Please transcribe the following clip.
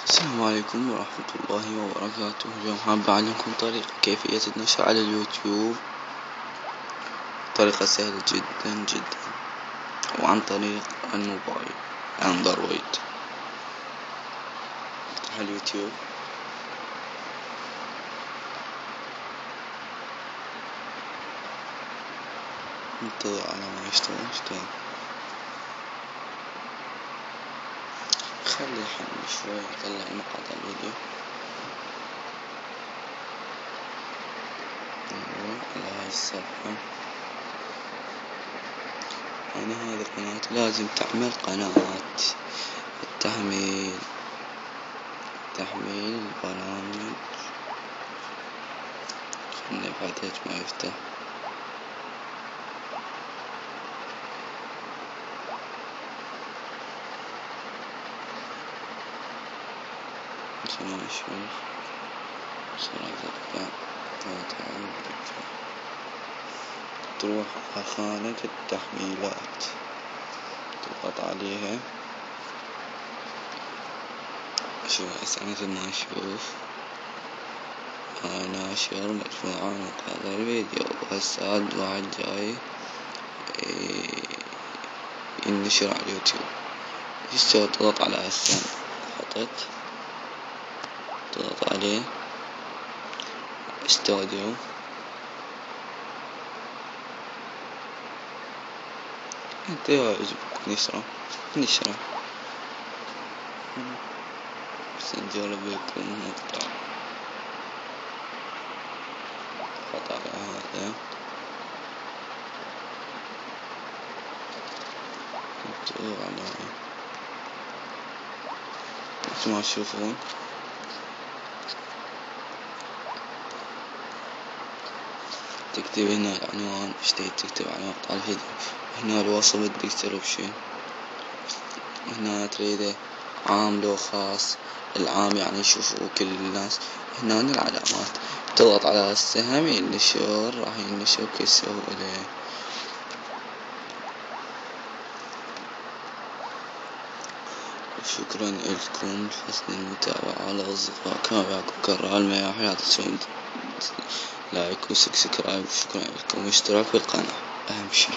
السلام عليكم ورحمة الله وبركاته. اليوم حاب أعلمكم طريقة كيفية النشر على اليوتيوب. طريقة سهلة جدا جدا وعن طريق الموبايل اندرويد. افتح اليوتيوب، انتظر على ما يشتغل. خلي يحمل شوي يطلع مقاطع الفيديو. على هاي الصفحة. أنا هذه القناة لازم تعمل قناة تحميل البرامج. خلني بعدين ما يفتح. نشوف صراحة تروح على خانة التحميلات، تضغط عليها. شو هسه مثل ما نشوف ناشر مدفوعة مقاطع الفيديو. وهسه واحد جاي ينشر على اليوتيوب. ايش تسوي؟ تضغط على هسه حطت، تضغط عليه استوديو. انت يعجبك نشره بس نجرب لكم مقطع. اضغط على هذا، مثل ما تشوفون تكتب هنا العنوان، ايش تكتب على مقطع الفيديو. هنا الوصف بدك تكتب شي. هنا تريده عام لو خاص. العام يعني يشوفوا كل الناس. هنا العلامات، تضغط على السهم ينشر، راح ينشر بكل سهولة. شكرا لكم لحسن المتابعة. لأصدقائكم وياكم كرال ما يحيى تسوون لايك وسبسكرايب. شكرا لكم واشتراك بالقناة أهم شي.